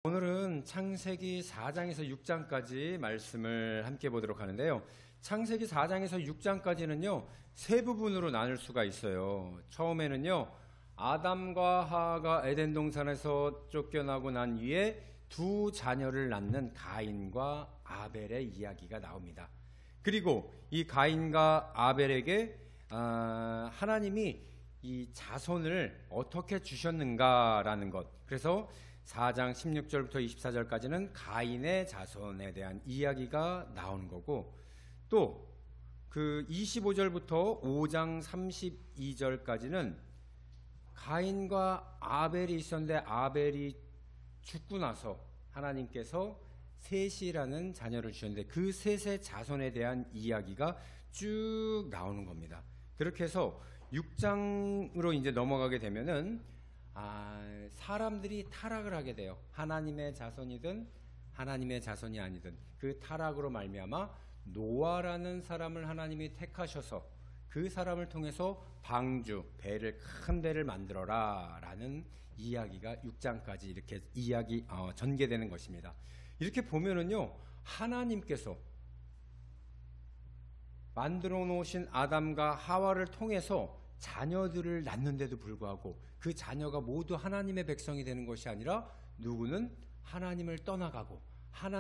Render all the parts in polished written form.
오늘은 창세기 4장에서 6장까지 말씀을 함께 보도록 하는데요. 창세기 4장에서 6장까지는요, 세 부분으로 나눌 수가 있어요. 처음에는요, 아담과 하와가 에덴 동산에서 쫓겨나고 난 뒤에 두 자녀를 낳는 가인과 아벨의 이야기가 나옵니다. 그리고 이 가인과 아벨에게 하나님이 이 자손을 어떻게 주셨는가라는 것, 그래서 4장 16절부터 24절까지는 가인의 자손에 대한 이야기가 나오는 거고, 또 그 25절부터 5장 32절까지는 가인과 아벨이 있었는데 아벨이 죽고 나서 하나님께서 셋이라는 자녀를 주셨는데 그 셋의 자손에 대한 이야기가 쭉 나오는 겁니다. 그렇게 해서 6장으로 이제 넘어가게 되면은 사람들이 타락을 하게 돼요. 하나님의 자손이든 하나님의 자손이 아니든 그 타락으로 말미암아 노아라는 사람을 하나님이 택하셔서 그 사람을 통해서 방주, 배를, 큰 배를 만들어라 라는 이야기가 6장까지 이렇게 전개되는 것입니다. 이렇게 보면은요, 하나님께서 만들어 놓으신 아담과 하와를 통해서 자녀들을 낳는데도 불구하고 그 자녀가 모두 하나님의 백성이 되는 것이 아니라 누구는 하나님을 떠나가고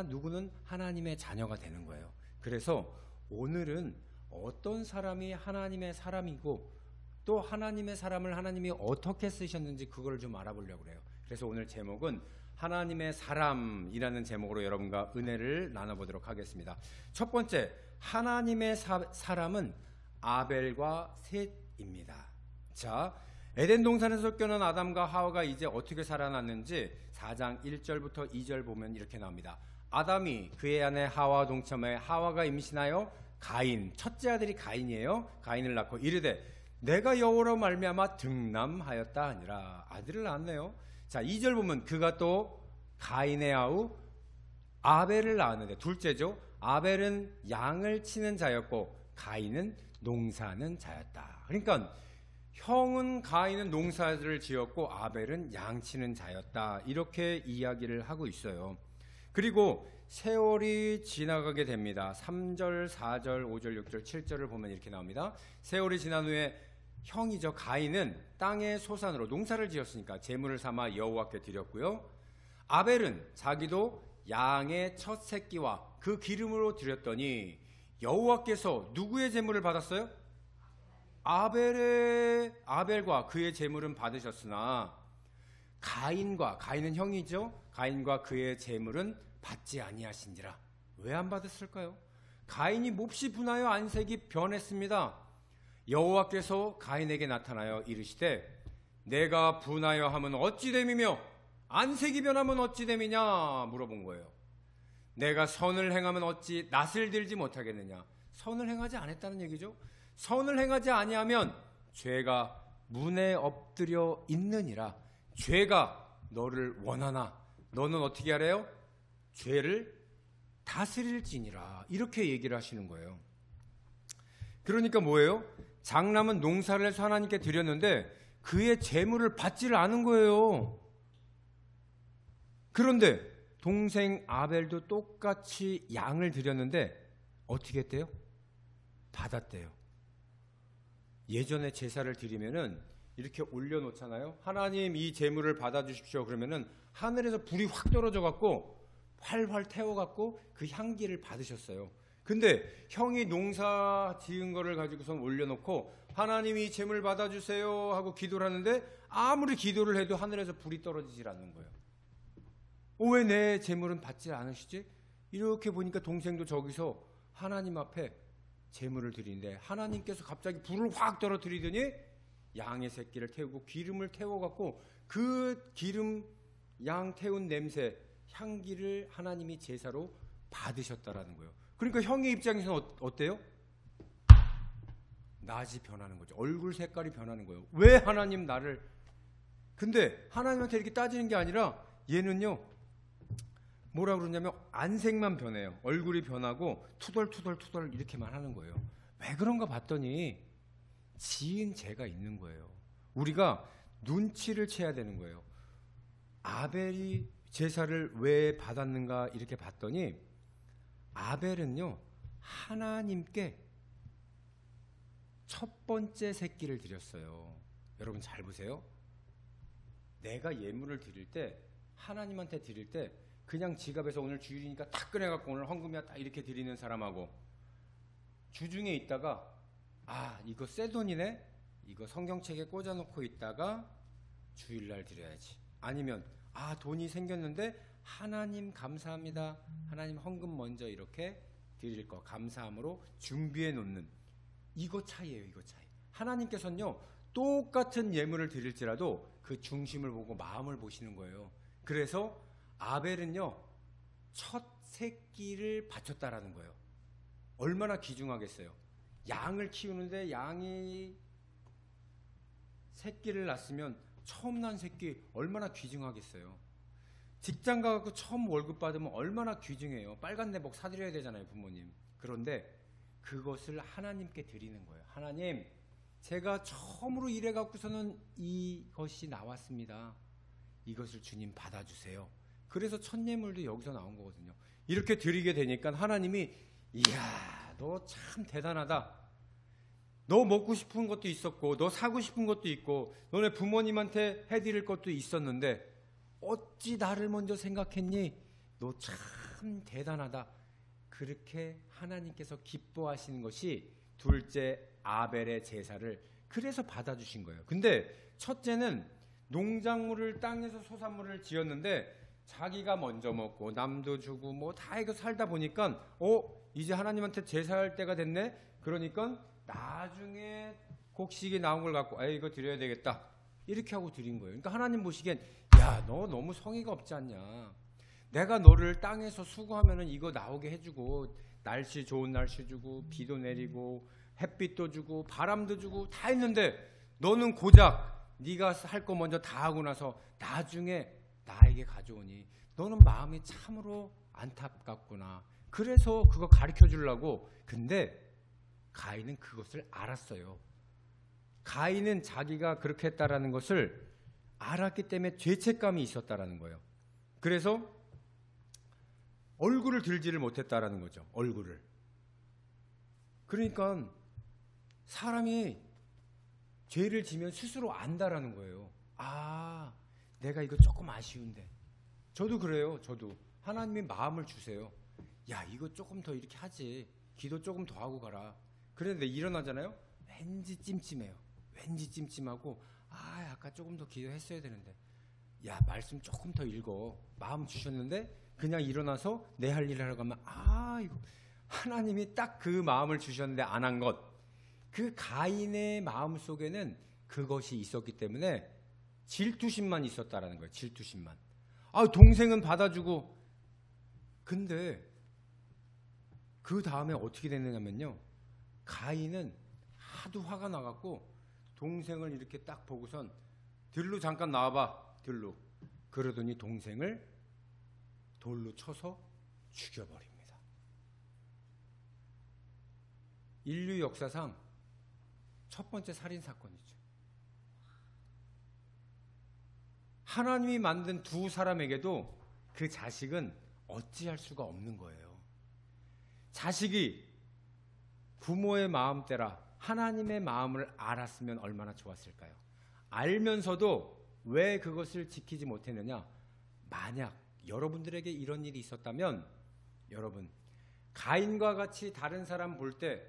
누구는 하나님의 자녀가 되는 거예요. 그래서 오늘은 어떤 사람이 하나님의 사람이고 또 하나님의 사람을 하나님이 어떻게 쓰셨는지 그걸 좀 알아보려고 그래요. 그래서 오늘 제목은 하나님의 사람이라는 제목으로 여러분과 은혜를 나눠보도록 하겠습니다. 첫 번째, 하나님의 사람은 아벨과 셋입니다. 자, 에덴 동산에서 쫓겨난 아담과 하와가 이제 어떻게 살아났는지 4장 1절부터 2절 보면 이렇게 나옵니다. 아담이 그의 아내 하와와 동침하여 하와가 임신하여 가인, 첫째 아들이 가인이에요. 가인을 낳고 이르되 내가 여호와로 말미암아 등남하였다 하니라. 아들을 낳았네요. 자, 2절 보면 그가 또 가인의 아우 아벨을 낳았는데, 둘째죠. 아벨은 양을 치는 자였고 가인은 농사하는 자였다. 그러니까 형은 가인은 농사를 지었고 아벨은 양치는 자였다, 이렇게 이야기를 하고 있어요. 그리고 세월이 지나가게 됩니다. 3절, 4절, 5절, 6절, 7절을 보면 이렇게 나옵니다. 세월이 지난 후에 형이죠, 가인은 땅의 소산으로 농사를 지었으니까 제물을 삼아 여호와께 드렸고요. 아벨은 자기도 양의 첫 새끼와 그 기름으로 드렸더니 여호와께서 누구의 제물을 받았어요? 아벨과 그의 제물은 받으셨으나 가인은 형이죠. 가인과 그의 제물은 받지 아니하신지라. 왜 안 받았을까요? 가인이 몹시 분하여 안색이 변했습니다. 여호와께서 가인에게 나타나여 이르시되 내가 분하여 하면 어찌 됨이며 안색이 변하면 어찌 됨이냐 물어본 거예요. 내가 선을 행하면 어찌 낯을 들지 못하겠느냐. 선을 행하지 않았다는 얘기죠. 선을 행하지 아니하면 죄가 문에 엎드려 있느니라. 죄가 너를 원하나 너는 어떻게 하래요? 죄를 다스릴지니라. 이렇게 얘기를 하시는 거예요. 그러니까 뭐예요? 장남은 농사를 해서 하나님께 드렸는데 그의 재물을 받지를 않은 거예요. 그런데 동생 아벨도 똑같이 양을 드렸는데 어떻게 했대요? 받았대요. 예전에 제사를 드리면은 이렇게 올려놓잖아요. 하나님 이 제물을 받아주십시오. 그러면은 하늘에서 불이 확 떨어져 갖고 활활 태워갖고 그 향기를 받으셨어요. 근데 형이 농사 지은 거를 가지고선 올려놓고 하나님이 이 제물 받아주세요 하고 기도를 하는데 아무리 기도를 해도 하늘에서 불이 떨어지질 않는 거예요. 왜 내 제물은 받지 않으시지? 이렇게 보니까 동생도 저기서 하나님 앞에 제물을 드리는데 하나님께서 갑자기 불을 확 떨어뜨리더니 양의 새끼를 태우고 기름을 태워갖고 그 기름, 양 태운 냄새, 향기를 하나님이 제사로 받으셨다라는 거예요. 그러니까 형의 입장에서는 어때요? 낯이 변하는 거죠. 얼굴 색깔이 변하는 거예요. 왜 하나님 나를. 근데 하나님한테 이렇게 따지는 게 아니라 얘는요, 뭐라 그러냐면 안색만 변해요. 얼굴이 변하고 투덜투덜 이렇게만 하는 거예요. 왜 그런가 봤더니 지은 죄가 있는 거예요. 우리가 눈치를 채야 되는 거예요. 아벨이 제사를 왜 받았는가 이렇게 봤더니 아벨은요 하나님께 첫 번째 새끼를 드렸어요. 여러분 잘 보세요. 내가 예물을 드릴 때, 하나님한테 드릴 때 그냥 지갑에서 오늘 주일이니까 딱 꺼내갖고 오늘 헌금이야 딱 이렇게 드리는 사람하고, 주중에 있다가 이거 새 돈이네, 이거 성경책에 꽂아놓고 있다가 주일날 드려야지, 아니면 돈이 생겼는데 하나님 감사합니다, 하나님 헌금 먼저 이렇게 드릴 거 감사함으로 준비해 놓는, 이거 차이예요. 이거 차이. 하나님께서는요 똑같은 예물을 드릴지라도 그 중심을 보고 마음을 보시는 거예요. 그래서 아벨은요 첫 새끼를 바쳤다라는 거예요. 얼마나 귀중하겠어요. 양을 키우는데 양이 새끼를 낳았으면 처음 난 새끼 얼마나 귀중하겠어요. 직장 가서 처음 월급 받으면 얼마나 귀중해요. 빨간 내복 사드려야 되잖아요, 부모님. 그런데 그것을 하나님께 드리는 거예요. 하나님, 제가 처음으로 일해 갖고서는 이것이 나왔습니다. 이것을 주님 받아주세요. 그래서 첫 예물도 여기서 나온 거거든요. 이렇게 드리게 되니까 하나님이, 이야, 너 참 대단하다. 너 먹고 싶은 것도 있었고, 너 사고 싶은 것도 있고, 너네 부모님한테 해드릴 것도 있었는데 어찌 나를 먼저 생각했니? 너 참 대단하다. 그렇게 하나님께서 기뻐하시는 것이 둘째 아벨의 제사를 그래서 받아주신 거예요. 근데 첫째는 농작물을, 땅에서 소산물을 지었는데 자기가 먼저 먹고 남도 주고 뭐 다 이거 살다 보니까 이제 하나님한테 제사할 때가 됐네. 그러니까 나중에 곡식이 나온 걸 갖고 이거 드려야 되겠다 이렇게 하고 드린 거예요. 그러니까 하나님 보시기엔, 야, 너 너무 성의가 없지 않냐. 내가 너를 땅에서 수고하면은 이거 나오게 해주고, 날씨 좋은 날씨 주고, 비도 내리고, 햇빛도 주고, 바람도 주고 다 했는데 너는 고작 네가 할 거 먼저 다 하고 나서 나중에 나에게 가져오니 너는 마음이 참으로 안타깝구나. 그래서 그거 가르쳐 주려고. 근데 가인은 그것을 알았어요. 가인은 자기가 그렇게 했다라는 것을 알았기 때문에 죄책감이 있었다라는 거예요. 그래서 얼굴을 들지를 못했다라는 거죠. 얼굴을. 그러니까 사람이 죄를 지면 스스로 안다라는 거예요. 내가 이거 조금 아쉬운데. 저도 그래요. 저도 하나님이 마음을 주세요. 야, 이거 조금 더 이렇게 하지. 기도 조금 더 하고 가라. 그런데 일어나잖아요. 왠지 찜찜해요. 왠지 찜찜하고, 아까 조금 더 기도했어야 되는데. 야, 말씀 조금 더 읽어. 마음 주셨는데 그냥 일어나서 내 할 일을 하려고 하면 이거 하나님이 딱 그 마음을 주셨는데 안 한 것. 그 가인의 마음 속에는 그것이 있었기 때문에 질투심만 있었다라는 거예요. 질투심만. 동생은 받아주고. 근데 그 다음에 어떻게 됐느냐면요, 가인은 하도 화가 나갖고 동생을 이렇게 딱 보고선 들로 잠깐 나와봐. 들로. 그러더니 동생을 돌로 쳐서 죽여버립니다. 인류 역사상 첫 번째 살인사건이죠. 하나님이 만든 두 사람에게도 그 자식은 어찌할 수가 없는 거예요. 자식이 부모의 마음대라 하나님의 마음을 알았으면 얼마나 좋았을까요? 알면서도 왜 그것을 지키지 못했느냐? 만약 여러분들에게 이런 일이 있었다면, 여러분 가인과 같이 다른 사람 볼 때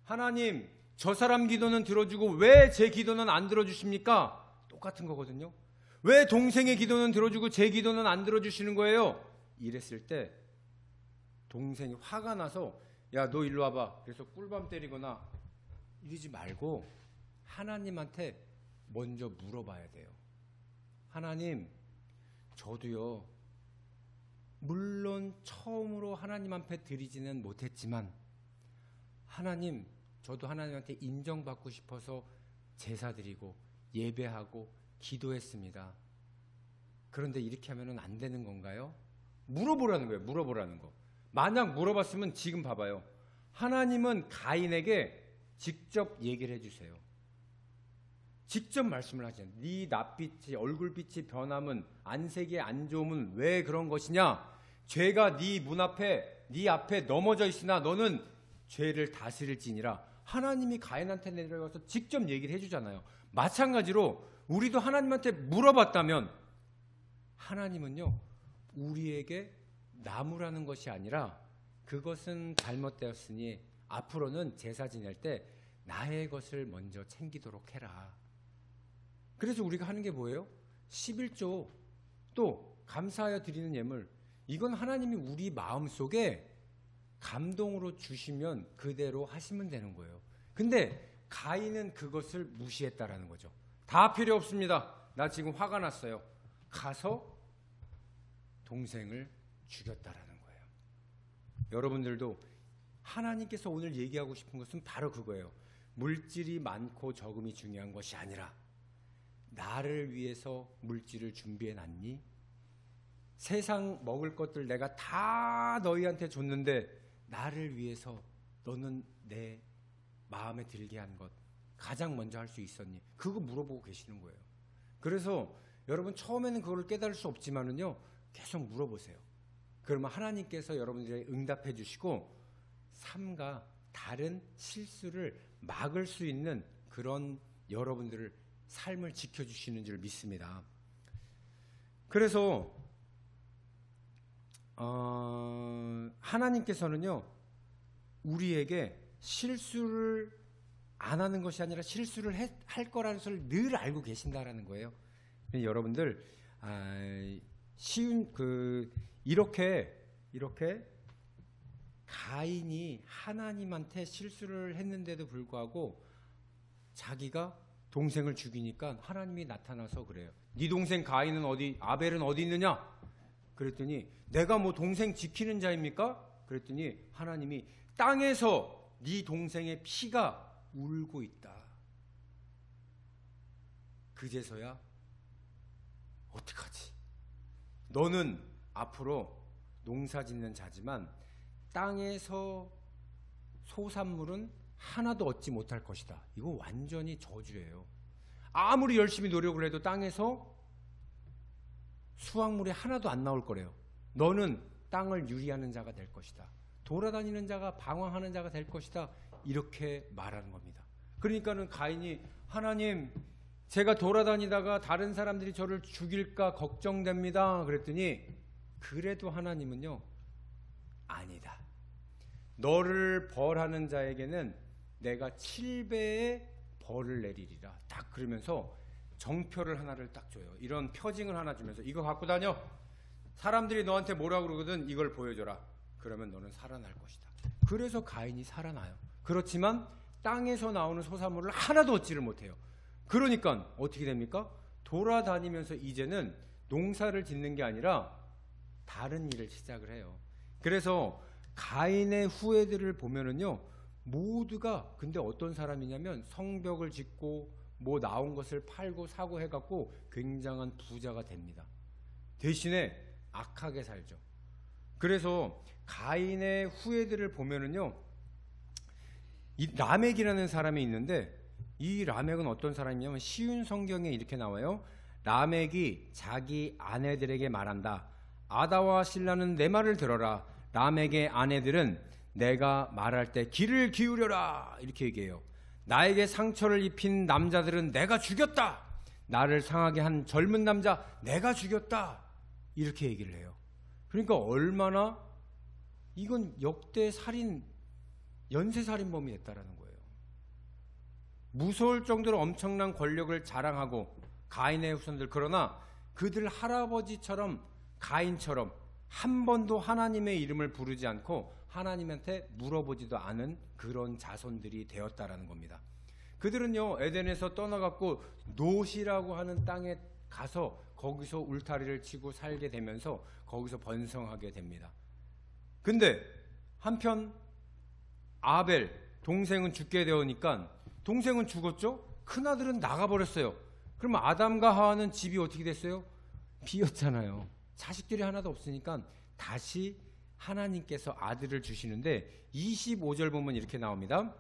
하나님, 저 사람 기도는 들어주고 왜 제 기도는 안 들어주십니까? 똑같은 거거든요. 왜 동생의 기도는 들어주고 제 기도는 안 들어주시는 거예요? 이랬을 때 동생이 화가 나서, 야, 너 일로 와봐. 그래서 꿀밤 때리거나 이러지 말고 하나님한테 먼저 물어봐야 돼요. 하나님, 저도요, 물론 처음으로 하나님 앞에 드리지는 못했지만, 하나님, 저도 하나님한테 인정받고 싶어서 제사 드리고 예배하고 기도했습니다. 그런데 이렇게 하면은 안 되는 건가요? 물어보라는 거예요. 물어보라는 거. 만약 물어봤으면 지금 봐봐요. 하나님은 가인에게 직접 얘기를 해주세요. 직접 말씀을 하잖아요. 네 낯빛이 얼굴빛이 변함은 안색이 안 좋음은 왜 그런 것이냐? 죄가 네 문 앞에 네 앞에 넘어져 있으나 너는 죄를 다스릴지니라. 하나님이 가인한테 내려가서 직접 얘기를 해주잖아요. 마찬가지로 우리도 하나님한테 물어봤다면 하나님은요 우리에게 나무라는 것이 아니라 그것은 잘못되었으니 앞으로는 제사 지낼 때 나의 것을 먼저 챙기도록 해라. 그래서 우리가 하는 게 뭐예요? 11조 또 감사하여 드리는 예물. 이건 하나님이 우리 마음속에 감동으로 주시면 그대로 하시면 되는 거예요. 근데 가인은 그것을 무시했다라는 거죠. 다 필요 없습니다. 나 지금 화가 났어요. 가서 동생을 죽였다라는 거예요. 여러분들도 하나님께서 오늘 얘기하고 싶은 것은 바로 그거예요. 물질이 많고 적음이 중요한 것이 아니라 나를 위해서 물질을 준비해 놨니? 세상 먹을 것들 내가 다 너희한테 줬는데 나를 위해서 너는 내 마음에 들게 한 것 가장 먼저 할 수 있었니? 그거 물어보고 계시는 거예요. 그래서 여러분 처음에는 그걸 깨달을 수 없지만은요 계속 물어보세요. 그러면 하나님께서 여러분들에게 응답해 주시고 삼가 다른 실수를 막을 수 있는 그런 여러분들을 삶을 지켜주시는 줄 믿습니다. 그래서 하나님께서는요 우리에게 실수를 안 하는 것이 아니라 실수를 할 거라는 것을 늘 알고 계신다라는 거예요. 여러분들 쉬운 이렇게 가인이 하나님한테 실수를 했는데도 불구하고 자기가 동생을 죽이니까 하나님이 나타나서 그래요. 네 동생 가인은 어디, 아벨은 어디 있느냐? 그랬더니 내가 뭐 동생 지키는 자입니까? 그랬더니 하나님이 땅에서 네 동생의 피가 울고 있다. 그제서야 어떡하지? 너는 앞으로 농사 짓는 자지만 땅에서 소산물은 하나도 얻지 못할 것이다. 이거 완전히 저주예요. 아무리 열심히 노력을 해도 땅에서 수확물이 하나도 안 나올 거래요. 너는 땅을 유리하는 자가 될 것이다. 돌아다니는 자가 방황하는 자가 될 것이다. 이렇게 말하는 겁니다. 그러니까는 가인이 하나님 제가 돌아다니다가 다른 사람들이 저를 죽일까 걱정됩니다. 그랬더니 그래도 하나님은요 아니다. 너를 벌하는 자에게는 내가 7배의 벌을 내리리라. 딱 그러면서 정표를 하나를 딱 줘요. 이런 표징을 하나 주면서 이거 갖고 다녀. 사람들이 너한테 뭐라고 그러거든 이걸 보여줘라. 그러면 너는 살아날 것이다. 그래서 가인이 살아나요. 그렇지만 땅에서 나오는 소산물을 하나도 얻지를 못해요. 그러니까 어떻게 됩니까? 돌아다니면서 이제는 농사를 짓는 게 아니라 다른 일을 시작을 해요. 그래서 가인의 후예들을 보면은요 모두가 근데 어떤 사람이냐면 성벽을 짓고 뭐 나온 것을 팔고 사고 해갖고 굉장한 부자가 됩니다. 대신에 악하게 살죠. 그래서 가인의 후예들을 보면은요 이 라멕이라는 사람이 있는데 이 라멕은 어떤 사람이냐면 쉬운 성경에 이렇게 나와요. 라멕이 자기 아내들에게 말한다. 아다와 실라는 내 말을 들어라. 라멕의 아내들은 내가 말할 때 귀를 기울여라 이렇게 얘기해요. 나에게 상처를 입힌 남자들은 내가 죽였다. 나를 상하게 한 젊은 남자 내가 죽였다 이렇게 얘기를 해요. 그러니까 얼마나 이건 역대 살인 연쇄살인범이 됐다라는 거예요. 무서울 정도로 엄청난 권력을 자랑하고 가인의 후손들 그러나 그들 할아버지처럼 가인처럼 한 번도 하나님의 이름을 부르지 않고 하나님한테 물어보지도 않은 그런 자손들이 되었다라는 겁니다. 그들은요 에덴에서 떠나갖고 노시라고 하는 땅에 가서 거기서 울타리를 치고 살게 되면서 거기서 번성하게 됩니다. 근데 한편 아벨 동생은 죽게 되니까 동생은 죽었죠. 큰아들은 나가버렸어요. 그럼 아담과 하와는 집이 어떻게 됐어요? 비었잖아요. 자식들이 하나도 없으니까 다시 하나님께서 아들을 주시는데 25절 보면 이렇게 나옵니다.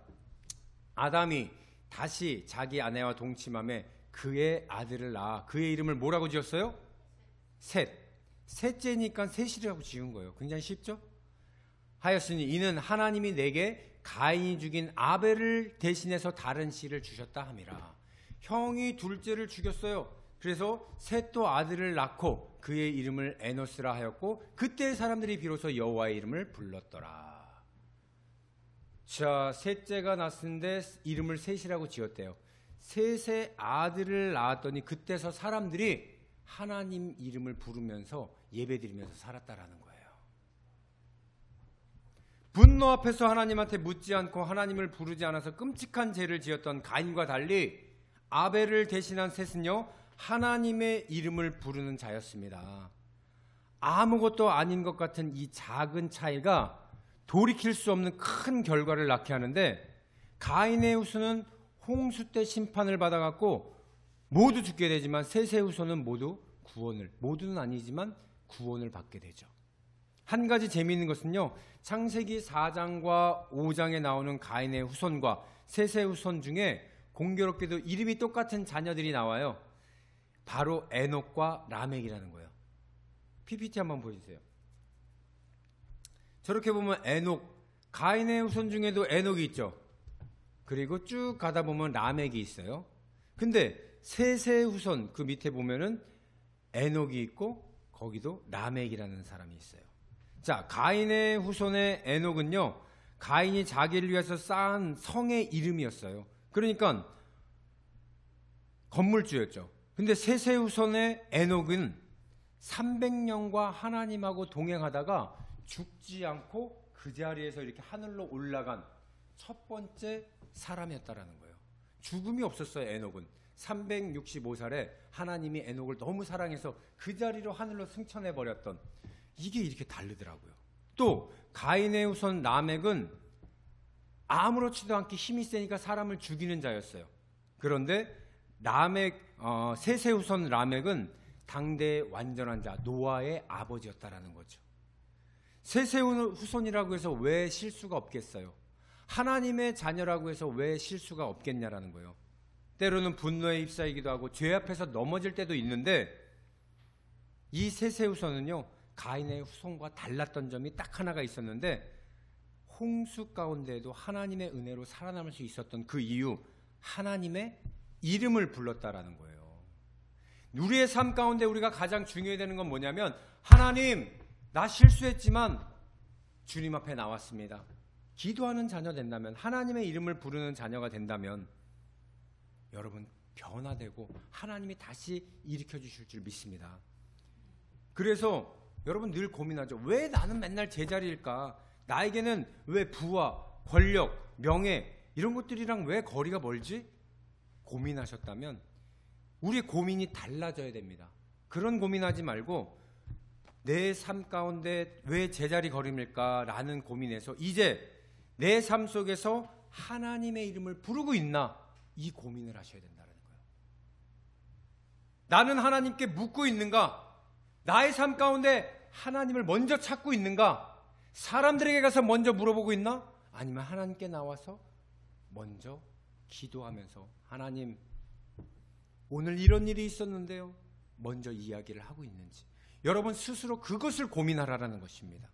아담이 다시 자기 아내와 동침함에 그의 아들을 낳아 그의 이름을 뭐라고 지었어요? 셋. 셋째니까 셋이라고 지은 거예요. 굉장히 쉽죠? 하였으니 이는 하나님이 내게 가인이 죽인 아벨을 대신해서 다른 씨를 주셨다 함이라. 형이 둘째를 죽였어요. 그래서 셋도 아들을 낳고 그의 이름을 에노스라 하였고 그때 사람들이 비로소 여호와의 이름을 불렀더라. 자, 셋째가 났는데 이름을 셋이라고 지었대요. 셋의 아들을 낳았더니 그때서 사람들이 하나님 이름을 부르면서 예배드리면서 살았다라는 거예요. 분노 앞에서 하나님한테 묻지 않고 하나님을 부르지 않아서 끔찍한 죄를 지었던 가인과 달리 아벨을 대신한 셋은요, 하나님의 이름을 부르는 자였습니다. 아무것도 아닌 것 같은 이 작은 차이가 돌이킬 수 없는 큰 결과를 낳게 하는데, 가인의 후손은 홍수 때 심판을 받아갖고 모두 죽게 되지만 셋의 후손은 모두 모두는 아니지만 구원을 받게 되죠. 한 가지 재미있는 것은요, 창세기 4장과 5장에 나오는 가인의 후손과 셋의 후손 중에 공교롭게도 이름이 똑같은 자녀들이 나와요. 바로 에녹과 라멕이라는 거예요. PPT 한번 보여주세요. 저렇게 보면 가인의 후손 중에도 에녹이 있죠. 그리고 쭉 가다 보면 라멕이 있어요. 근데 셋의 후손 그 밑에 보면은 에녹이 있고 거기도 라멕이라는 사람이 있어요. 자, 가인의 후손의 에녹은요, 가인이 자기를 위해서 쌓은 성의 이름이었어요. 그러니까 건물주였죠. 근데 셋의 후손의 에녹은 300년과 하나님하고 동행하다가 죽지 않고 그 자리에서 이렇게 하늘로 올라간 첫 번째 사람이었다라는 거예요. 죽음이 없었어요. 에녹은 365살에 하나님이 에녹을 너무 사랑해서 그 자리로 하늘로 승천해 버렸던, 이게 이렇게 다르더라고요. 또 가인의 후손 라멕은 아무렇지도 않게 힘이 세니까 사람을 죽이는 자였어요. 그런데 셋의 후손 라멕은 당대의 완전한 자, 노아의 아버지였다라는 거죠. 셋의 후손이라고 해서 왜 실수가 없겠어요? 하나님의 자녀라고 해서 왜 실수가 없겠냐라는 거예요. 때로는 분노에 휩싸이기도 하고 죄 앞에서 넘어질 때도 있는데, 이 셋의 후손은요, 가인의 후손과 달랐던 점이 딱 하나가 있었는데, 홍수 가운데에도 하나님의 은혜로 살아남을 수 있었던 그 이유, 하나님의 이름을 불렀다라는 거예요. 우리의 삶 가운데 우리가 가장 중요해야 되는 건 뭐냐면, 하나님, 나 실수했지만 주님 앞에 나왔습니다. 기도하는 자녀 된다면, 하나님의 이름을 부르는 자녀가 된다면 여러분 변화되고 하나님이 다시 일으켜 주실 줄 믿습니다. 그래서 여러분 늘 고민하죠. 왜 나는 맨날 제자리일까? 나에게는 왜 부와 권력, 명예 이런 것들이랑 왜 거리가 멀지? 고민하셨다면 우리의 고민이 달라져야 됩니다. 그런 고민하지 말고 내 삶 가운데 왜 제자리 걸음일까? 라는 고민에서 이제 내 삶 속에서 하나님의 이름을 부르고 있나? 이 고민을 하셔야 된다는 거예요. 나는 하나님께 묻고 있는가? 나의 삶 가운데 하나님을 먼저 찾고 있는가? 사람들에게 가서 먼저 물어보고 있나? 아니면 하나님께 나와서 먼저 기도하면서, 하나님, 오늘 이런 일이 있었는데요, 먼저 이야기를 하고 있는지, 여러분 스스로 그것을 고민하라는 것입니다.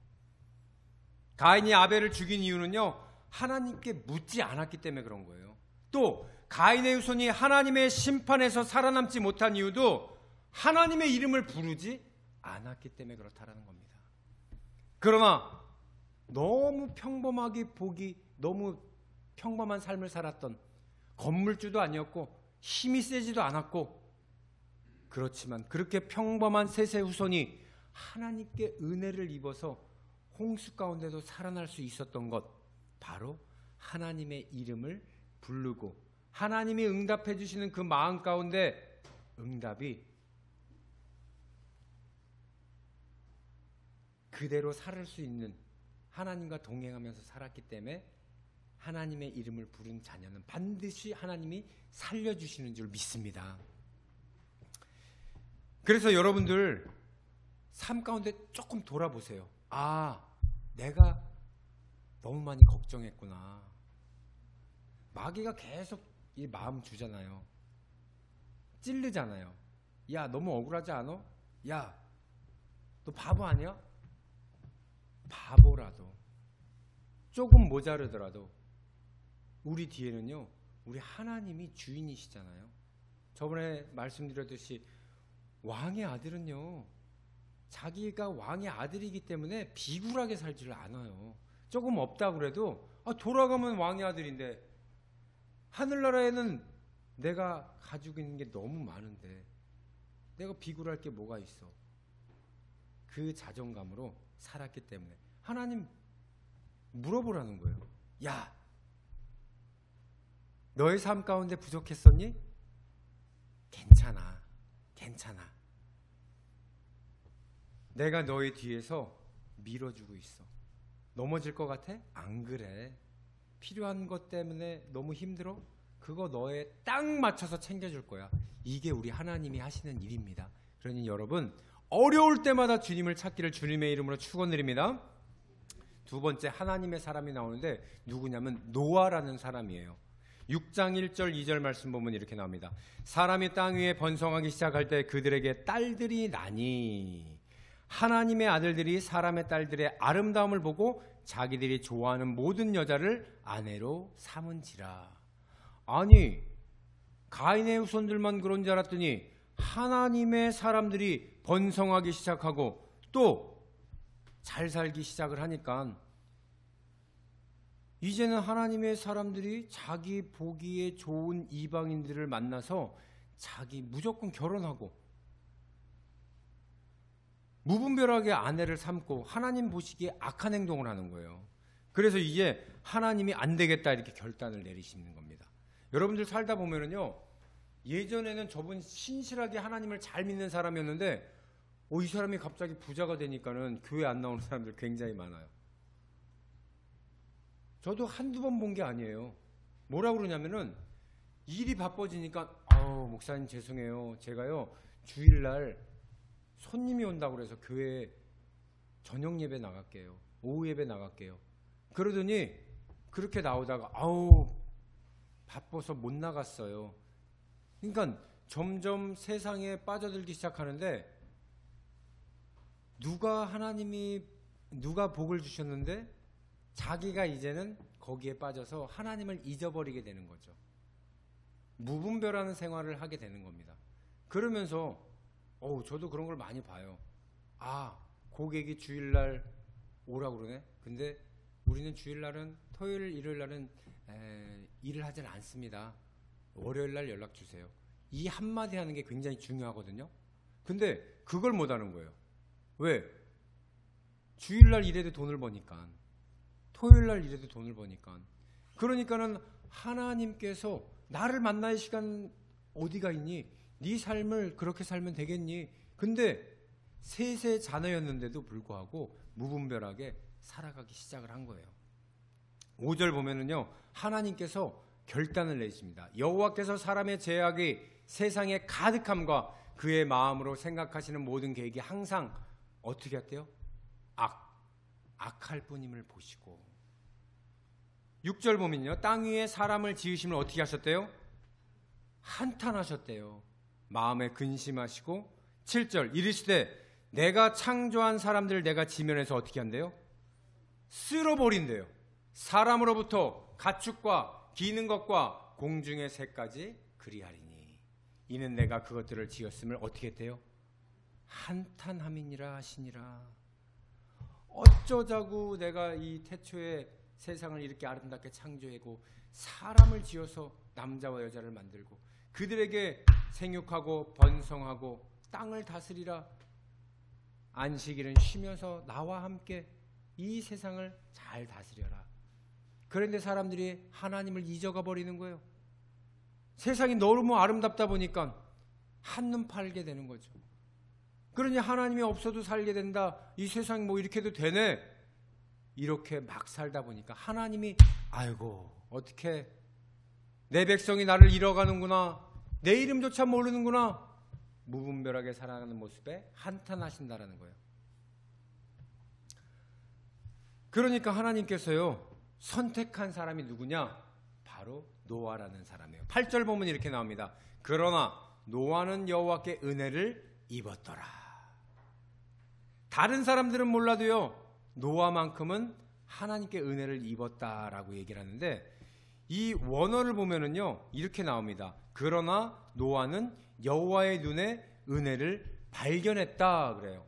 가인이 아벨을 죽인 이유는요, 하나님께 묻지 않았기 때문에 그런 거예요. 또 가인의 후손이 하나님의 심판에서 살아남지 못한 이유도 하나님의 이름을 부르지 않았기 때문에 그렇다라는 겁니다. 그러나 너무 너무 평범한 삶을 살았던, 건물주도 아니었고 힘이 세지도 않았고, 그렇지만 그렇게 평범한 셋의 후손이 하나님께 은혜를 입어서 홍수 가운데도 살아날 수 있었던 것, 바로 하나님의 이름을 부르고 하나님이 응답해 주시는 그 마음 가운데 응답이 그대로 살을 수 있는, 하나님과 동행하면서 살았기 때문에 하나님의 이름을 부른 자녀는 반드시 하나님이 살려주시는 줄 믿습니다. 그래서 여러분들 삶 가운데 조금 돌아보세요. 아, 내가 너무 많이 걱정했구나. 마귀가 계속 이 마음 주잖아요. 찌르잖아요. 야, 너무 억울하지 않아? 야, 너 바보 아니야? 바보라도 조금 모자르더라도 우리 뒤에는요, 우리 하나님이 주인이시잖아요. 저번에 말씀드렸듯이 왕의 아들은요, 자기가 왕의 아들이기 때문에 비굴하게 살지를 않아요. 조금 없다 그래도 돌아가면 왕의 아들인데, 하늘나라에는 내가 가지고 있는 게 너무 많은데 내가 비굴할 게 뭐가 있어. 그 자존감으로 살았기 때문에 하나님 물어보라는 거예요. 야, 너의 삶 가운데 부족했었니? 괜찮아, 괜찮아. 내가 너의 뒤에서 밀어주고 있어. 넘어질 것 같아? 안 그래. 필요한 것 때문에 너무 힘들어? 그거 너에 딱 맞춰서 챙겨줄 거야. 이게 우리 하나님이 하시는 일입니다. 그러니 여러분, 어려울 때마다 주님을 찾기를 주님의 이름으로 축원드립니다. 두 번째, 하나님의 사람이 나오는데 누구냐면 노아라는 사람이에요. 6장 1절 2절 말씀 보면 이렇게 나옵니다. 사람이 땅 위에 번성하기 시작할 때 그들에게 딸들이 나니 하나님의 아들들이 사람의 딸들의 아름다움을 보고 자기들이 좋아하는 모든 여자를 아내로 삼은지라. 아니, 가인의 후손들만 그런 줄 알았더니 하나님의 사람들이 번성하기 시작하고 또 잘 살기 시작을 하니까 이제는 하나님의 사람들이 자기 보기에 좋은 이방인들을 만나서 자기 무조건 결혼하고 무분별하게 아내를 삼고 하나님 보시기에 악한 행동을 하는 거예요. 그래서 이제 하나님이 안 되겠다 이렇게 결단을 내리시는 겁니다. 여러분들 살다 보면은요, 예전에는 저분 신실하게 하나님을 잘 믿는 사람이었는데 이 사람이 갑자기 부자가 되니까는 교회 안 나오는 사람들 굉장히 많아요. 저도 한두 번 본 게 아니에요. 뭐라 그러냐면은 일이 바빠지니까 목사님 죄송해요. 제가요 주일날 손님이 온다고 그래서 교회 저녁 예배 나갈게요. 오후 예배 나갈게요. 그러더니 그렇게 나오다가 바빠서 못 나갔어요. 그러니까 점점 세상에 빠져들기 시작하는데 누가 복을 주셨는데 자기가 이제는 거기에 빠져서 하나님을 잊어버리게 되는 거죠. 무분별한 생활을 하게 되는 겁니다. 그러면서 저도 그런 걸 많이 봐요. 고객이 주일날 오라고 그러네. 근데 우리는 주일날은 토요일 일요일날은 일을 하진 않습니다. 월요일날 연락 주세요. 이 한마디 하는 게 굉장히 중요하거든요. 근데 그걸 못하는 거예요. 왜? 주일날 일해도 돈을 버니까, 토요일날 일해도 돈을 버니까. 그러니까는 하나님께서 나를 만날 시간 어디가 있니? 네 삶을 그렇게 살면 되겠니? 근데 셋의 자녀였는데도 불구하고 무분별하게 살아가기 시작을 한 거예요. 5절 보면은요, 하나님께서 결단을 내십니다. 여호와께서 사람의 죄악이 세상에 가득함과 그의 마음으로 생각하시는 모든 계획이 항상 어떻게 했대요? 악할 뿐임을 보시고. 6절 보면요, 땅 위에 사람을 지으심을 어떻게 하셨대요? 한탄하셨대요. 마음에 근심하시고. 7절 이르시되 내가 창조한 사람들을 내가 지면에서 어떻게 한대요? 쓸어버린대요. 사람으로부터 가축과 기는 것과 공중의 새까지 그리하리니 이는 내가 그것들을 지었음을 어떻게 했대요? 한탄함이니라 하시니라. 어쩌자고 내가 이 태초에 세상을 이렇게 아름답게 창조하고 사람을 지어서 남자와 여자를 만들고 그들에게 생육하고 번성하고 땅을 다스리라. 안식일은 쉬면서 나와 함께 이 세상을 잘 다스려라. 그런데 사람들이 하나님을 잊어가 버리는 거예요. 세상이 너무 아름답다 보니까 한눈 팔게 되는 거죠. 그러니 하나님이 없어도 살게 된다. 이 세상이 뭐 이렇게 해도 되네. 이렇게 막 살다 보니까 하나님이 아이고 어떻게 내 백성이 나를 잃어가는구나. 내 이름조차 모르는구나. 무분별하게 살아가는 모습에 한탄하신다라는 거예요. 그러니까 하나님께서요 선택한 사람이 누구냐? 바로 노아라는 사람이에요. 8절 보면 이렇게 나옵니다. 그러나 노아는 여호와께 은혜를 입었더라. 다른 사람들은 몰라도요, 노아만큼은 하나님께 은혜를 입었다라고 얘기를 하는데, 이 원어를 보면은요 이렇게 나옵니다. 그러나 노아는 여호와의 눈에 은혜를 발견했다 그래요.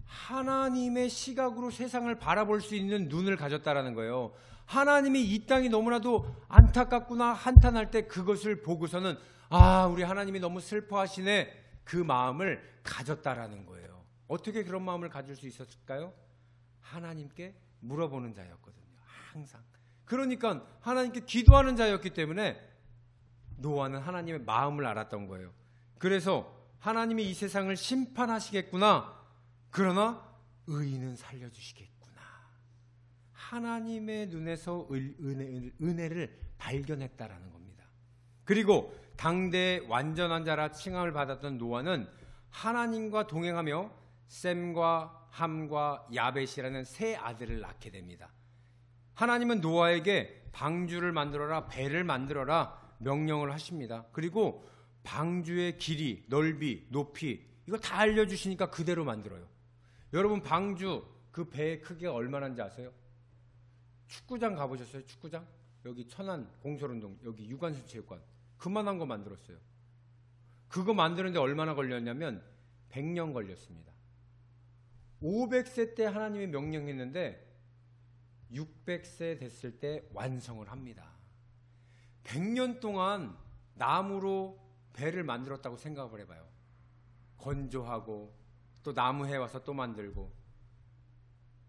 하나님의 시각으로 세상을 바라볼 수 있는 눈을 가졌다라는 거예요. 하나님이 이 땅이 너무나도 안타깝구나 한탄할 때 그것을 보고서는 우리 하나님이 너무 슬퍼하시네, 그 마음을 가졌다라는 거예요. 어떻게 그런 마음을 가질 수 있었을까요? 하나님께 물어보는 자였거든요. 항상. 그러니까 하나님께 기도하는 자였기 때문에 노아는 하나님의 마음을 알았던 거예요. 그래서 하나님이 이 세상을 심판하시겠구나, 그러나 의인은 살려주시겠구나, 하나님의 눈에서 은혜를 발견했다라는 겁니다. 그리고 당대의 완전한 자라 칭함을 받았던 노아는 하나님과 동행하며 셈과 함과 야벳이라는 세 아들을 낳게 됩니다. 하나님은 노아에게 방주를 만들어라, 배를 만들어라 명령을 하십니다. 그리고 방주의 길이, 넓이, 높이 이거 다 알려주시니까 그대로 만들어요. 여러분, 방주 그 배의 크기가 얼마나인지 아세요? 축구장 가보셨어요? 축구장? 여기 천안 공설운동, 여기 유관순 체육관 그만한 거 만들었어요. 그거 만드는데 얼마나 걸렸냐면 100년 걸렸습니다. 500세 때 하나님이 명령했는데 600세 됐을 때 완성을 합니다. 100년 동안 나무로 배를 만들었다고 생각을 해봐요. 건조하고 또 나무 해와서 또 만들고.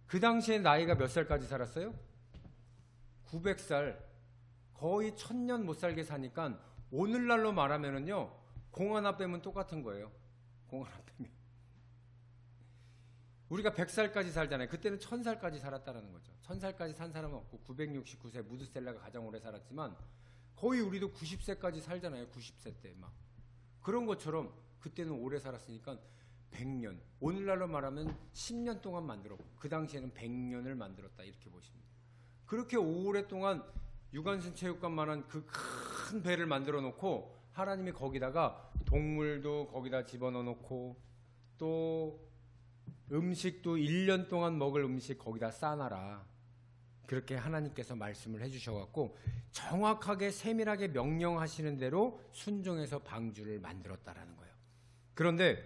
그 당시에 나이가 몇 살까지 살았어요? 900살. 거의 1000년 못 살게 사니까 오늘날로 말하면은요, 공 하나 빼면 똑같은 거예요. 공 하나 빼면. 우리가 100살까지 살잖아요. 그때는 1000살까지 살았다는 거죠. 1000살까지 산 사람은 없고 969세 무드셀라가 가장 오래 살았지만 거의 우리도 90세까지 살잖아요. 90세 때 막. 그런 것처럼 그때는 오래 살았으니까 100년. 오늘날로 말하면 10년 동안 만들었고 그 당시에는 100년을 만들었다 이렇게 보십니다. 그렇게 오랫동안 유관순 체육관만한 그 큰 배를 만들어 놓고 하나님이 거기다가 동물도 거기다 집어넣어 놓고 또 음식도 1년 동안 먹을 음식 거기다 싸놔라. 그렇게 하나님께서 말씀을 해주셔갖고 정확하게 세밀하게 명령하시는 대로 순종해서 방주를 만들었다라는 거예요. 그런데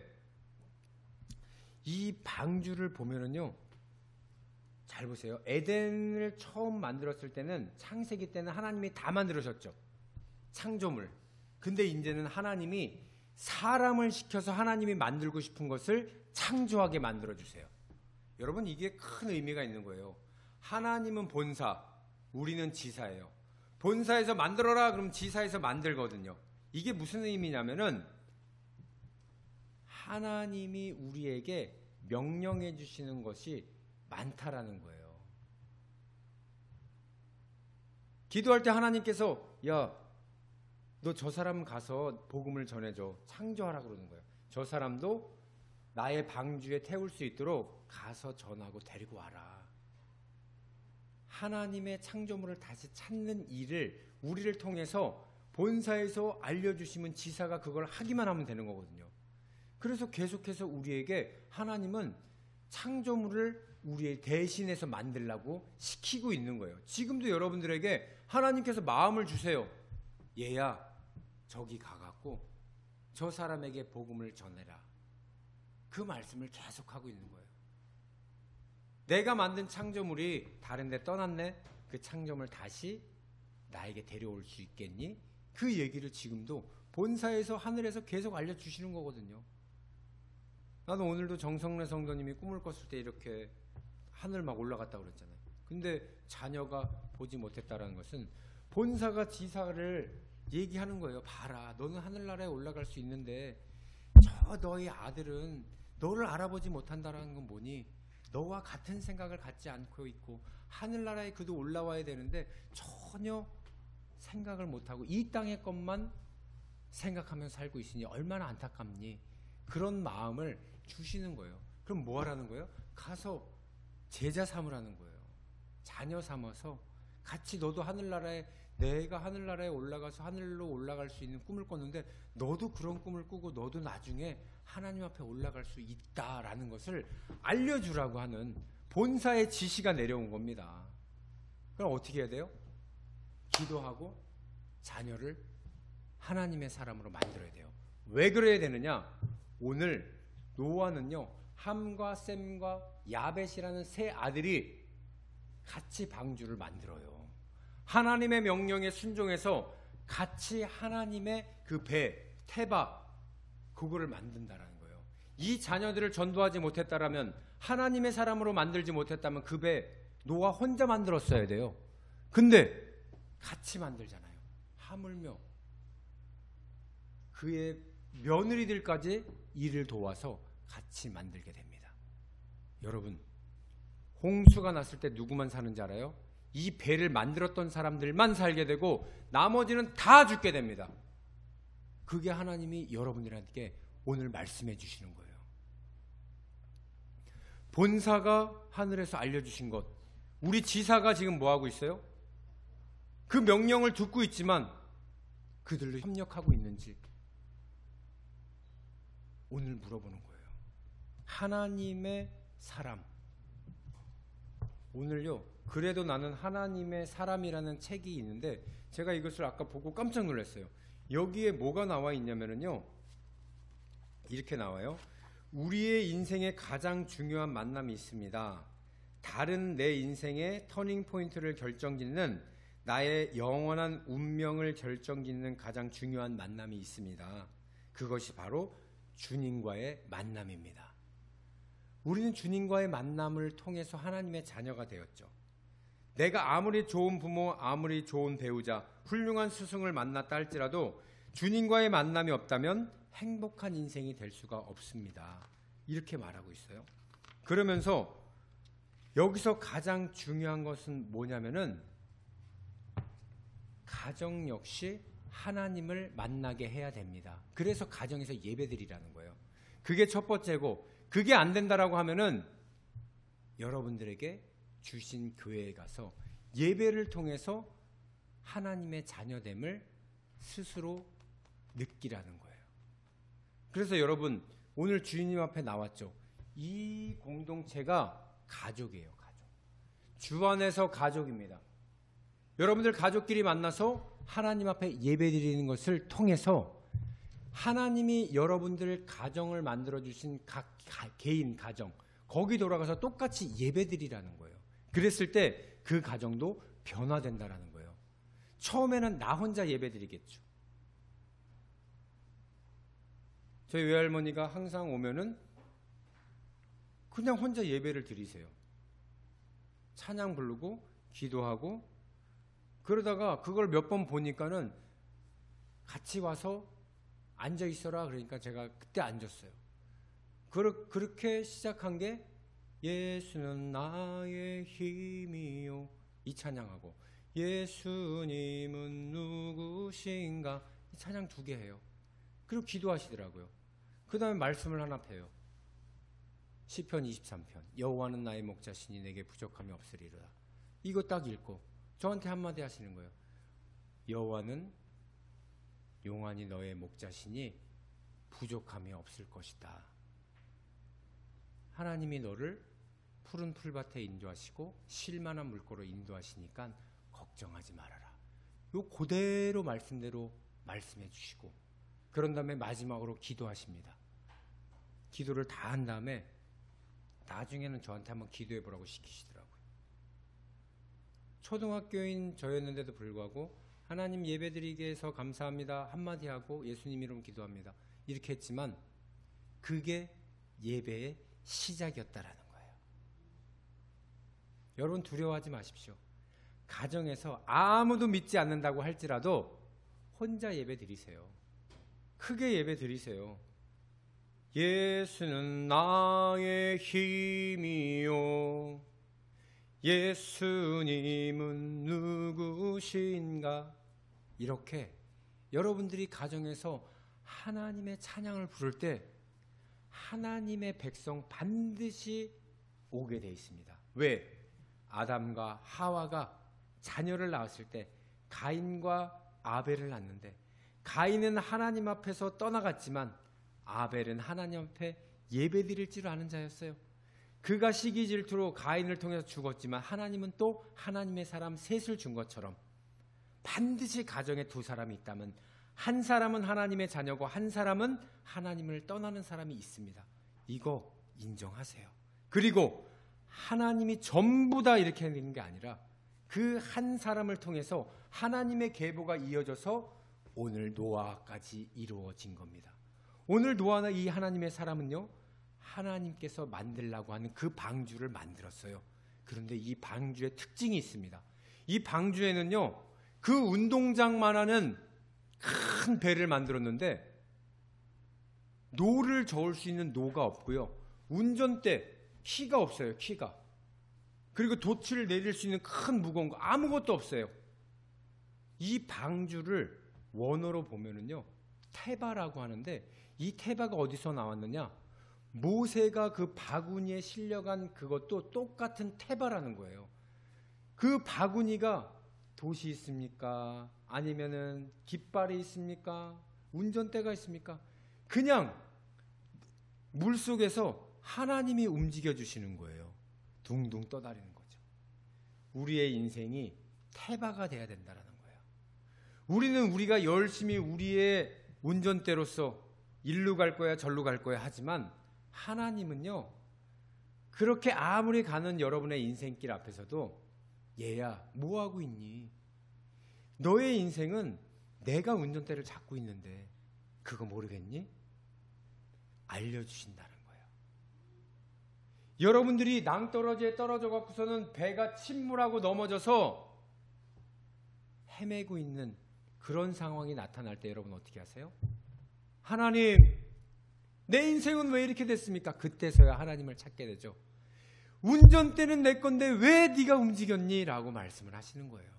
이 방주를 보면은요, 잘 보세요. 에덴을 처음 만들었을 때는 창세기 때는 하나님이 다 만들으셨죠. 창조물. 근데 이제는 하나님이 사람을 시켜서 하나님이 만들고 싶은 것을 창조하게 만들어주세요. 여러분, 이게 큰 의미가 있는 거예요. 하나님은 본사, 우리는 지사예요. 본사에서 만들어라 그럼 지사에서 만들거든요. 이게 무슨 의미냐면은 하나님이 우리에게 명령해 주시는 것이 많다라는 거예요. 기도할 때 하나님께서 야, 너 저 사람 가서 복음을 전해줘. 창조하라 그러는 거예요. 저 사람도 나의 방주에 태울 수 있도록 가서 전하고 데리고 와라. 하나님의 창조물을 다시 찾는 일을 우리를 통해서 본사에서 알려주시면 지사가 그걸 하기만 하면 되는 거거든요. 그래서 계속해서 우리에게 하나님은 창조물을 우리의 대신해서 만들라고 시키고 있는 거예요. 지금도 여러분들에게 하나님께서 마음을 주세요. 얘야, 저기 가갖고 저 사람에게 복음을 전해라. 그 말씀을 계속하고 있는 거예요. 내가 만든 창조물이 다른 데 떠났네? 그 창조물 다시 나에게 데려올 수 있겠니? 그 얘기를 지금도 본사에서 하늘에서 계속 알려주시는 거거든요. 나도 오늘도 정성래 성도님이 꿈을 꿨을 때 이렇게 하늘 막 올라갔다고 그랬잖아요. 근데 자녀가 보지 못했다라는 것은 본사가 지사를 얘기하는 거예요. 봐라, 너는 하늘나라에 올라갈 수 있는데 저 너희 아들은 너를 알아보지 못한다라는 건 뭐니? 너와 같은 생각을 갖지 않고 있고 하늘나라에 그도 올라와야 되는데 전혀 생각을 못하고 이 땅의 것만 생각하며 살고 있으니 얼마나 안타깝니? 그런 마음을 주시는 거예요. 그럼 뭐 하라는 거예요? 가서 제자 삼으라는 거예요. 자녀 삼아서 같이 너도 하늘나라에 내가 하늘나라에 올라가서 하늘로 올라갈 수 있는 꿈을 꿨는데 너도 그런 꿈을 꾸고 너도 나중에 하나님 앞에 올라갈 수 있다라는 것을 알려주라고 하는 본사의 지시가 내려온 겁니다. 그럼 어떻게 해야 돼요? 기도하고 자녀를 하나님의 사람으로 만들어야 돼요. 왜 그래야 되느냐? 오늘 노아는요, 함과 셈과 야벳이라는 세 아들이 같이 방주를 만들어요. 하나님의 명령에 순종해서 같이 하나님의 그 배, 태바, 그거를 만든다라는 거예요. 이 자녀들을 전도하지 못했다라면, 하나님의 사람으로 만들지 못했다면 그 배 노아 혼자 만들었어야 돼요. 근데 같이 만들잖아요. 하물며 그의 며느리들까지 이를 도와서 같이 만들게 됩니다. 여러분, 홍수가 났을 때 누구만 사는지 알아요? 이 배를 만들었던 사람들만 살게 되고 나머지는 다 죽게 됩니다. 그게 하나님이 여러분들에게 오늘 말씀해 주시는 거예요. 본사가 하늘에서 알려주신 것, 우리 지사가 지금 뭐하고 있어요? 그 명령을 듣고 있지만 그들로 협력하고 있는지 오늘 물어보는 거예요. 하나님의 사람, 오늘요, 그래도 나는 하나님의 사람이라는 책이 있는데 제가 이것을 아까 보고 깜짝 놀랐어요. 여기에 뭐가 나와 있냐면요, 이렇게 나와요. 우리의 인생에 가장 중요한 만남이 있습니다. 다른 내 인생의 터닝 포인트를 결정짓는, 나의 영원한 운명을 결정짓는 가장 중요한 만남이 있습니다. 그것이 바로 주님과의 만남입니다. 우리는 주님과의 만남을 통해서 하나님의 자녀가 되었죠. 내가 아무리 좋은 부모, 아무리 좋은 배우자, 훌륭한 스승을 만났다 할지라도 주님과의 만남이 없다면 행복한 인생이 될 수가 없습니다. 이렇게 말하고 있어요. 그러면서 여기서 가장 중요한 것은 뭐냐면은, 가정 역시 하나님을 만나게 해야 됩니다. 그래서 가정에서 예배드리라는 거예요. 그게 첫 번째고, 그게 안 된다라고 하면은 여러분들에게 주신 교회에 가서 예배를 통해서 하나님의 자녀됨을 스스로 느끼라는 거예요. 그래서 여러분, 오늘 주님 앞에 나왔죠. 이 공동체가 가족이에요. 가족. 주 안에서 가족입니다. 여러분들 가족끼리 만나서 하나님 앞에 예배드리는 것을 통해서 하나님이 여러분들 가정을 만들어주신 각 개인 가정, 거기 돌아가서 똑같이 예배드리라는 거예요. 그랬을 때 그 가정도 변화된다라는 거예요. 처음에는 나 혼자 예배드리겠죠. 저희 외할머니가 항상 오면은 그냥 혼자 예배를 드리세요. 찬양 부르고 기도하고, 그러다가 그걸 몇 번 보니까는 같이 와서 앉아 있어라 그러니까 제가 그때 앉았어요. 그렇게 시작한 게 예수는 나의 힘이요, 이 찬양하고 예수님은 누구신가, 이 찬양 2개 해요. 그리고 기도하시더라고요. 그 다음에 말씀을 하나 펴요. 시편 23편, 여호와는 나의 목자시니 내게 부족함이 없으리로다. 이거 딱 읽고 저한테 한마디 하시는 거예요. 여호와는 용환이 너의 목자시니 부족함이 없을 것이다. 하나님이 너를 푸른 풀밭에 인도하시고 쉴만한 물고로 인도하시니까 걱정하지 말아라. 요 그대로 말씀대로 말씀해 주시고, 그런 다음에 마지막으로 기도하십니다. 기도를 다 한 다음에 나중에는 저한테 한번 기도해 보라고 시키시더라고요. 초등학교인 저였는데도 불구하고 하나님 예배드리게 해서 감사합니다 한마디 하고 예수님 이름 기도합니다, 이렇게 했지만 그게 예배의 시작이었다라는 거예요. 여러분, 두려워하지 마십시오. 가정에서 아무도 믿지 않는다고 할지라도 혼자 예배 드리세요. 크게 예배 드리세요. 예수는 나의 힘이요, 예수님은 누구신가. 이렇게 여러분들이 가정에서 하나님의 찬양을 부를 때 하나님의 백성 반드시 오게 돼 있습니다. 왜? 아담과 하와가 자녀를 낳았을 때 가인과 아벨을 낳는데 가인은 하나님 앞에서 떠나갔지만 아벨은 하나님 앞에 예배드릴 줄 아는 자였어요. 그가 시기 질투로 가인을 통해서 죽었지만 하나님은 또 하나님의 사람 셋을 준 것처럼 반드시 가정에 두 사람이 있다면 한 사람은 하나님의 자녀고 한 사람은 하나님을 떠나는 사람이 있습니다. 이거 인정하세요. 그리고 하나님이 전부 다 이렇게 되는 게 아니라 그 한 사람을 통해서 하나님의 계보가 이어져서 오늘 노아까지 이루어진 겁니다. 오늘 노아나 이 하나님의 사람은요, 하나님께서 만들라고 하는 그 방주를 만들었어요. 그런데 이 방주의 특징이 있습니다. 이 방주에는요, 그 운동장만하는 큰 배를 만들었는데 노를 저을 수 있는 노가 없고요, 운전대 키가 없어요. 키가. 그리고 돛을 내릴 수 있는 큰 무거운 거 아무것도 없어요. 이 방주를 원어로 보면은요, 테바라고 하는데 이 테바가 어디서 나왔느냐? 모세가 그 바구니에 실려간 그것도 똑같은 테바라는 거예요. 그 바구니가 돛이 있습니까? 아니면은 깃발이 있습니까? 운전대가 있습니까? 그냥 물속에서 하나님이 움직여 주시는 거예요. 둥둥 떠다니는 거죠. 우리의 인생이 테바가 돼야 된다는 거예요. 우리는 우리가 열심히 우리의 운전대로서 일로 갈 거야 절로 갈 거야 하지만 하나님은요, 그렇게 아무리 가는 여러분의 인생길 앞에서도 얘야 뭐하고 있니? 너의 인생은 내가 운전대를 잡고 있는데 그거 모르겠니? 알려주신다는 거예요. 여러분들이 낭떠러지에 떨어져 갖고서는 배가 침몰하고 넘어져서 헤매고 있는 그런 상황이 나타날 때 여러분 어떻게 하세요? 하나님, 내 인생은 왜 이렇게 됐습니까? 그때서야 하나님을 찾게 되죠. 운전대는 내 건데 왜 네가 움직였니? 라고 말씀을 하시는 거예요.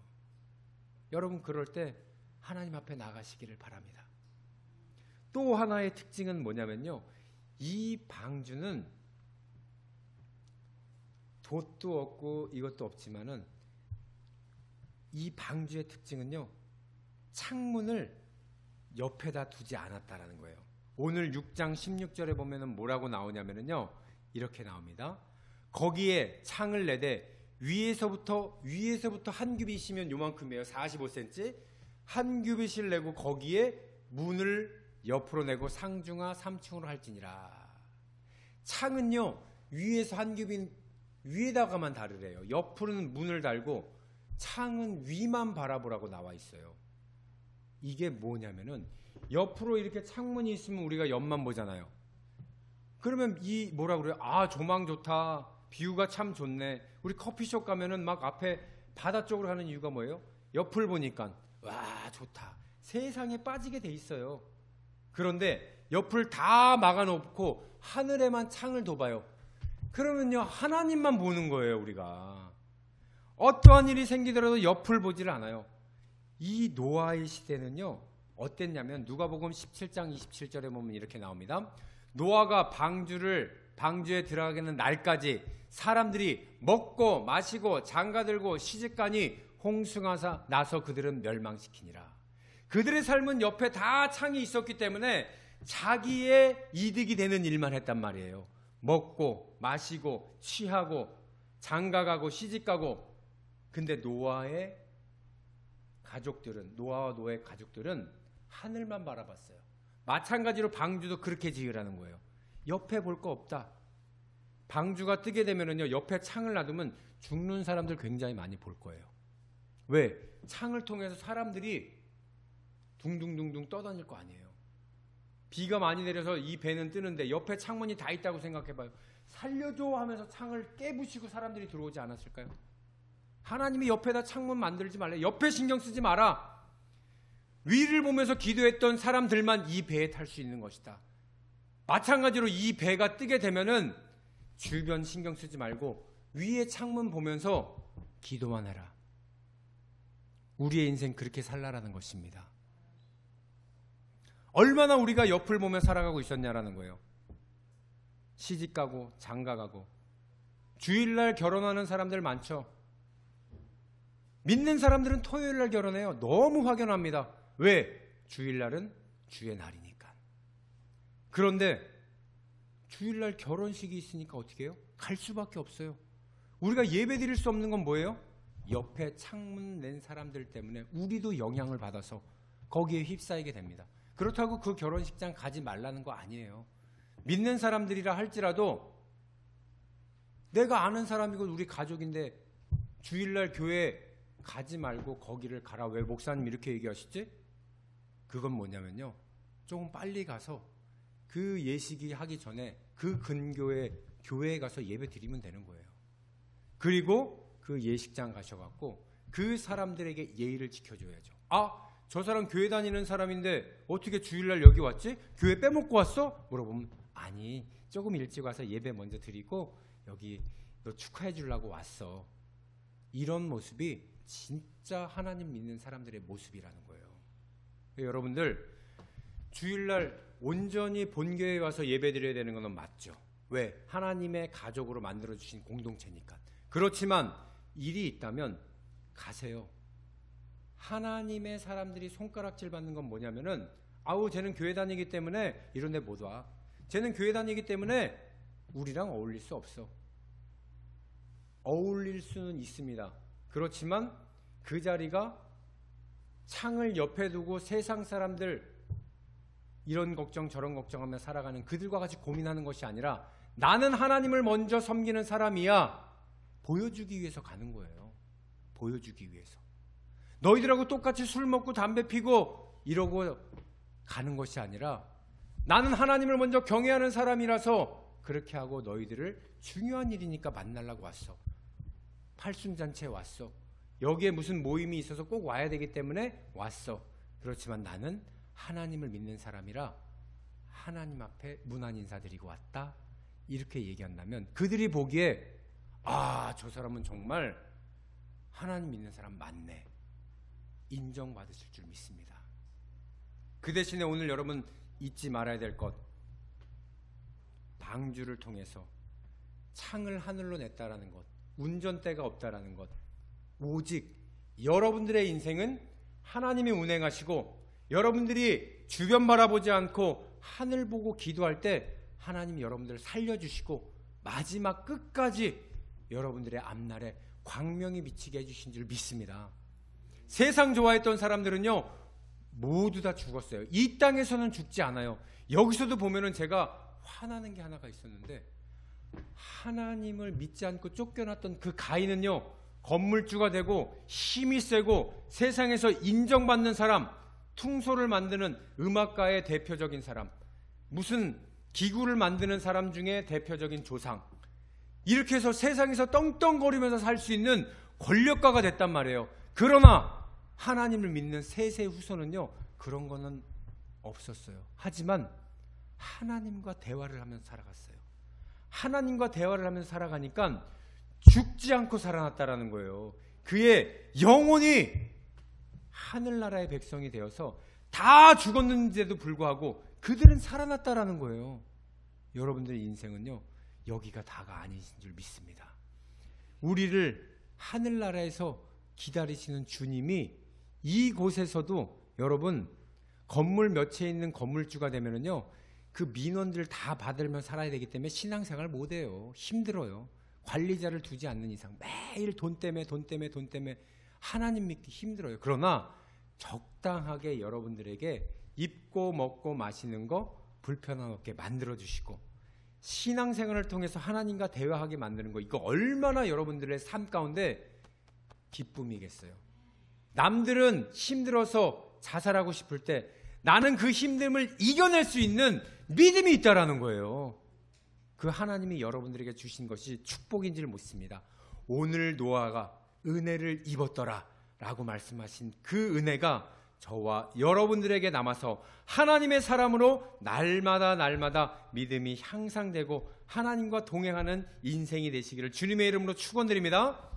여러분 그럴 때 하나님 앞에 나가시기를 바랍니다. 또 하나의 특징은 뭐냐면요, 이 방주는 돛도 없고 이것도 없지만은 이 방주의 특징은요, 창문을 옆에다 두지 않았다라는 거예요. 오늘 6장 16절에 보면은 뭐라고 나오냐면은요, 이렇게 나옵니다. 거기에 창을 내되 위에서부터 한 규빗이면 요만큼이에요. 45cm. 한 규빗을 내고 거기에 문을 옆으로 내고 상중하 3층으로 할지니라. 창은요, 위에서 한 규빗 위에다가만 다르래요. 옆으로는 문을 달고 창은 위만 바라보라고 나와 있어요. 이게 뭐냐면은 옆으로 이렇게 창문이 있으면 우리가 옆만 보잖아요. 그러면 이 뭐라 그래요? 아, 조망 좋다. 뷰가 참 좋네. 우리 커피숍 가면은 막 앞에 바다 쪽으로 가는 이유가 뭐예요? 옆을 보니까 와, 좋다. 세상에 빠지게 돼 있어요. 그런데 옆을 다 막아놓고 하늘에만 창을 둬봐요. 그러면요, 하나님만 보는 거예요. 우리가 어떠한 일이 생기더라도 옆을 보질 않아요. 이 노아의 시대는요 어땠냐면 누가복음 17장 27절에 보면 이렇게 나옵니다. 노아가 방주에 들어가는 날까지 사람들이 먹고 마시고 장가들고 시집가니 홍수가 나서 그들은 멸망시키니라. 그들의 삶은 옆에 다 창이 있었기 때문에 자기의 이득이 되는 일만 했단 말이에요. 먹고 마시고 취하고 장가가고 시집가고. 근데 노아의 가족들은, 노아와 노아의 가족들은 하늘만 바라봤어요. 마찬가지로 방주도 그렇게 지으라는 거예요. 옆에 볼 거 없다. 방주가 뜨게 되면은요, 옆에 창을 놔두면 죽는 사람들 굉장히 많이 볼 거예요. 왜? 창을 통해서 사람들이 둥둥둥둥 떠다닐 거 아니에요. 비가 많이 내려서 이 배는 뜨는데 옆에 창문이 다 있다고 생각해봐요. 살려줘 하면서 창을 깨부시고 사람들이 들어오지 않았을까요? 하나님이 옆에다 창문 만들지 말래. 옆에 신경 쓰지 마라. 위를 보면서 기도했던 사람들만 이 배에 탈 수 있는 것이다. 마찬가지로 이 배가 뜨게 되면은 주변 신경 쓰지 말고 위에 창문 보면서 기도만 해라. 우리의 인생 그렇게 살라라는 것입니다. 얼마나 우리가 옆을 보며 살아가고 있었냐라는 거예요. 시집가고 장가가고. 주일날 결혼하는 사람들 많죠. 믿는 사람들은 토요일 날 결혼해요. 너무 확연합니다. 왜? 주일날은 주의 날이니까. 그런데 주일날 결혼식이 있으니까 어떻게 해요? 갈 수밖에 없어요. 우리가 예배 드릴 수 없는 건 뭐예요? 옆에 창문 낸 사람들 때문에 우리도 영향을 받아서 거기에 휩싸이게 됩니다. 그렇다고 그 결혼식장 가지 말라는 거 아니에요. 믿는 사람들이라 할지라도 내가 아는 사람이고 우리 가족인데 주일날 교회 가지 말고 거기를 가라. 왜 목사님 이렇게 얘기하시지? 그건 뭐냐면요, 조금 빨리 가서 그 예식이 하기 전에 그 근교에 교회에 가서 예배 드리면 되는 거예요. 그리고 그 예식장 가셔갖고 그 사람들에게 예의를 지켜줘야죠. 아, 저 사람 교회 다니는 사람인데 어떻게 주일날 여기 왔지? 교회 빼먹고 왔어? 물어보면 아니, 조금 일찍 와서 예배 먼저 드리고 여기 너 축하해 주려고 왔어. 이런 모습이 진짜 하나님 믿는 사람들의 모습이라는 거예요. 여러분들, 주일날 온전히 본교회에 와서 예배 드려야 되는 건 맞죠. 왜? 하나님의 가족으로 만들어주신 공동체니까. 그렇지만 일이 있다면 가세요. 하나님의 사람들이 손가락질 받는 건 뭐냐면은, 아우 쟤는 교회 다니기 때문에 이런 데 못 와. 쟤는 교회 다니기 때문에 우리랑 어울릴 수 없어. 어울릴 수는 있습니다. 그렇지만 그 자리가 창을 옆에 두고 세상 사람들 이런 걱정 저런 걱정하며 살아가는 그들과 같이 고민하는 것이 아니라 나는 하나님을 먼저 섬기는 사람이야 보여주기 위해서 가는 거예요. 보여주기 위해서. 너희들하고 똑같이 술 먹고 담배 피고 이러고 가는 것이 아니라 나는 하나님을 먼저 경외하는 사람이라서 그렇게 하고 너희들을 중요한 일이니까 만나려고 왔어. 팔순잔치에 왔어. 여기에 무슨 모임이 있어서 꼭 와야 되기 때문에 왔어. 그렇지만 나는 하나님을 믿는 사람이라 하나님 앞에 문안 인사드리고 왔다. 이렇게 얘기한다면 그들이 보기에 아, 저 사람은 정말 하나님 믿는 사람 맞네. 인정받으실 줄 믿습니다. 그 대신에 오늘 여러분 잊지 말아야 될 것, 방주를 통해서 창을 하늘로 냈다라는 것, 운전대가 없다라는 것, 오직 여러분들의 인생은 하나님이 운행하시고 여러분들이 주변 바라보지 않고 하늘 보고 기도할 때 하나님이 여러분들을 살려주시고 마지막 끝까지 여러분들의 앞날에 광명이 비치게 해주신 줄 믿습니다. 세상 좋아했던 사람들은요 모두 다 죽었어요. 이 땅에서는 죽지 않아요. 여기서도 보면은 제가 화나는 게 하나가 있었는데, 하나님을 믿지 않고 쫓겨났던 그 가인은요 건물주가 되고 힘이 세고 세상에서 인정받는 사람, 퉁소를 만드는 음악가의 대표적인 사람, 무슨 기구를 만드는 사람 중에 대표적인 조상, 이렇게 해서 세상에서 떵떵거리면서 살 수 있는 권력가가 됐단 말이에요. 그러나 하나님을 믿는 셋의 후손은요 그런 거는 없었어요. 하지만 하나님과 대화를 하면서 살아갔어요. 하나님과 대화를 하면서 살아가니까 죽지 않고 살아났다라는 거예요. 그의 영혼이 하늘나라의 백성이 되어서 다 죽었는데도 불구하고 그들은 살아났다라는 거예요. 여러분들의 인생은요 여기가 다가 아니신 줄 믿습니다. 우리를 하늘나라에서 기다리시는 주님이 이곳에서도 여러분 건물 몇 채 있는 건물주가 되면은요 그 민원들 다 받으며 살아야 되기 때문에 신앙생활 못해요. 힘들어요. 관리자를 두지 않는 이상 매일 돈 때문에 하나님 믿기 힘들어요. 그러나 적당하게 여러분들에게 입고 먹고 마시는 거 불편함 없게 만들어주시고 신앙생활을 통해서 하나님과 대화하게 만드는 거, 이거 얼마나 여러분들의 삶 가운데 기쁨이겠어요. 남들은 힘들어서 자살하고 싶을 때 나는 그 힘듦을 이겨낼 수 있는 믿음이 있다라는 거예요. 그 하나님이 여러분들에게 주신 것이 축복인 줄 믿습니다. 오늘 노아가 은혜를 입었더라 라고 말씀하신 그 은혜가 저와 여러분들에게 남아서 하나님의 사람으로 날마다 믿음이 향상되고 하나님과 동행하는 인생이 되시기를 주님의 이름으로 축원드립니다.